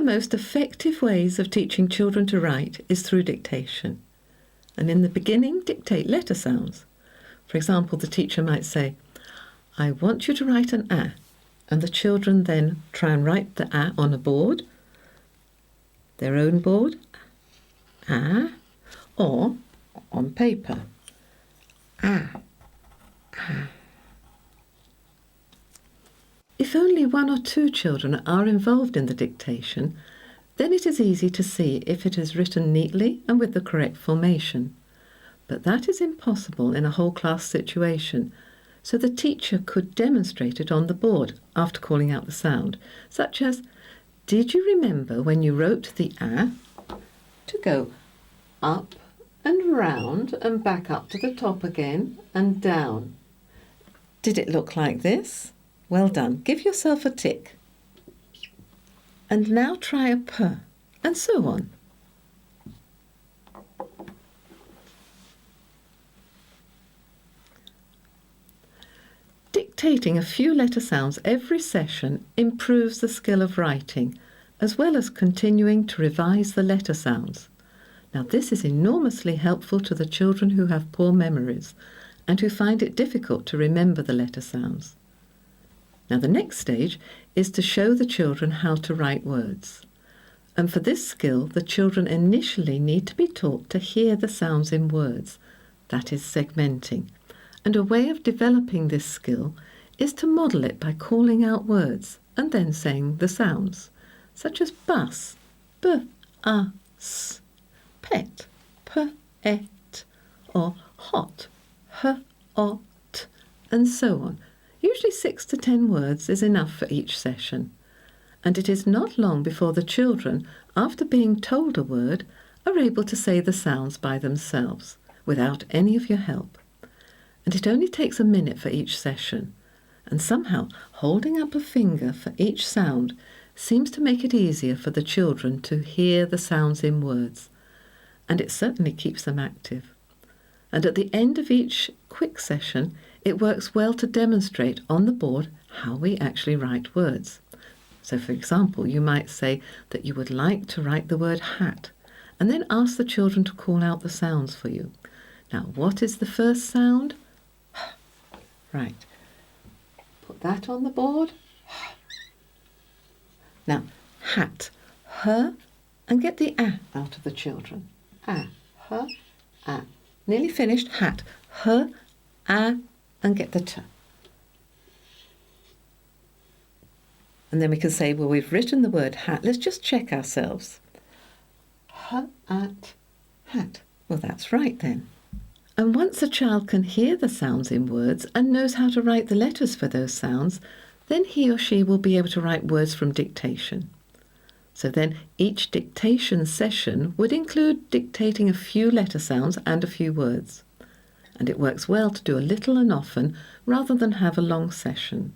most effective ways of teaching children to write is through dictation. And in the beginning, dictate letter sounds. For example, the teacher might say, "I want you to write an A," and the children then try and write the A on a board, their own board, A, or on paper, A. If only one or two children are involved in the dictation, then it is easy to see if it is written neatly and with the correct formation. But that is impossible in a whole class situation, so the teacher could demonstrate it on the board after calling out the sound, such as, "Did you remember when you wrote the A to go up and round and back up to the top again and down? Did it look like this? Well done. Give yourself a tick. And now try a P," and so on. Dictating a few letter sounds every session improves the skill of writing, as well as continuing to revise the letter sounds. Now, this is enormously helpful to the children who have poor memories and who find it difficult to remember the letter sounds. Now, the next stage is to show the children how to write words. And for this skill, the children initially need to be taught to hear the sounds in words, that is, segmenting. And a way of developing this skill is to model it by calling out words and then saying the sounds, such as bus, b-a-s, pet, p-et, or hot, h-ot, and so on. Usually 6 to 10 words is enough for each session. And it is not long before the children, after being told a word, are able to say the sounds by themselves, without any of your help. And it only takes a minute for each session. And somehow, holding up a finger for each sound seems to make it easier for the children to hear the sounds in words. And it certainly keeps them active. And at the end of each quick session, it works well to demonstrate on the board how we actually write words. So, for example, you might say that you would like to write the word hat, and then ask the children to call out the sounds for you. Now, what is the first sound? Right. Put that on the board. Now, hat, h, and get the a out of the children. A, h, a. Nearly finished. Hat, h, a, and get the t. And then we can say, well, we've written the word hat. Let's just check ourselves. Hat. Well, that's right then. And once a child can hear the sounds in words and knows how to write the letters for those sounds, then he or she will be able to write words from dictation. So then each dictation session would include dictating a few letter sounds and a few words. And it works well to do a little and often rather than have a long session.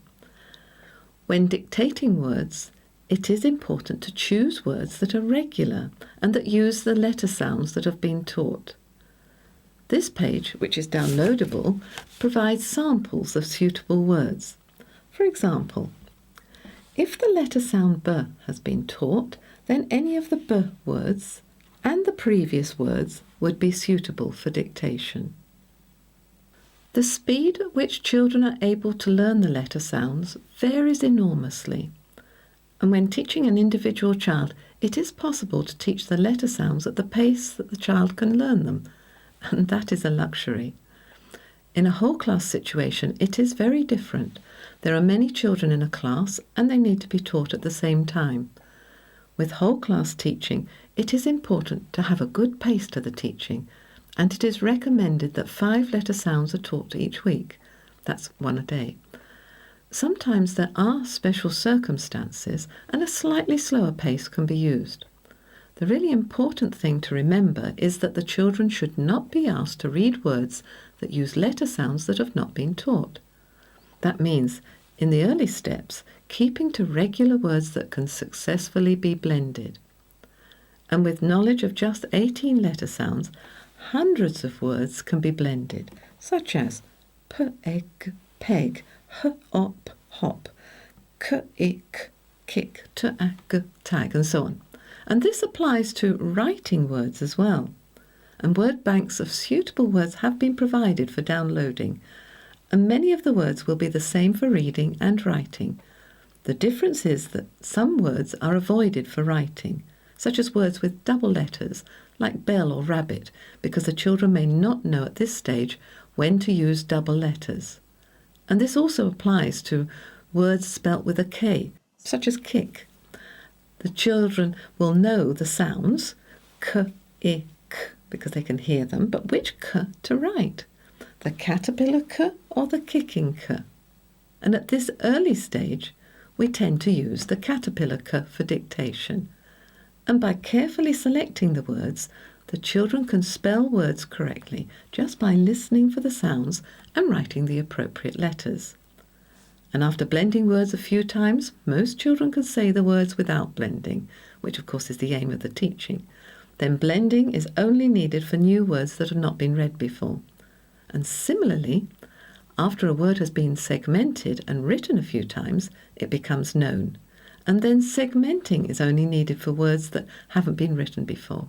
When dictating words, it is important to choose words that are regular and that use the letter sounds that have been taught. This page, which is downloadable, provides samples of suitable words. For example, if the letter sound B has been taught, then any of the B words and the previous words would be suitable for dictation. The speed at which children are able to learn the letter sounds varies enormously. And when teaching an individual child, it is possible to teach the letter sounds at the pace that the child can learn them, and that is a luxury. In a whole class situation, it is very different. There are many children in a class, and they need to be taught at the same time. With whole class teaching, it is important to have a good pace to the teaching, and it is recommended that 5 letter sounds are taught each week. That's 1 a day. Sometimes there are special circumstances, and a slightly slower pace can be used. The really important thing to remember is that the children should not be asked to read words that use letter sounds that have not been taught. That means, in the early steps, keeping to regular words that can successfully be blended. And with knowledge of just 18 letter sounds, hundreds of words can be blended, such as p-egg, peg, h-op, hop, k-ick, kick, to tag, and so on. And this applies to writing words as well. And word banks of suitable words have been provided for downloading, and many of the words will be the same for reading and writing. The difference is that some words are avoided for writing, such as words with double letters, like bell or rabbit, because the children may not know at this stage when to use double letters. And this also applies to words spelt with a K, such as kick. The children will know the sounds, k, I, k, because they can hear them, but which k to write? The caterpillar k or the kicking k? And at this early stage, we tend to use the caterpillar k for dictation. And by carefully selecting the words, the children can spell words correctly just by listening for the sounds and writing the appropriate letters. And after blending words a few times, most children can say the words without blending, which of course is the aim of the teaching. Then blending is only needed for new words that have not been read before. And similarly, after a word has been segmented and written a few times, it becomes known. And then segmenting is only needed for words that haven't been written before.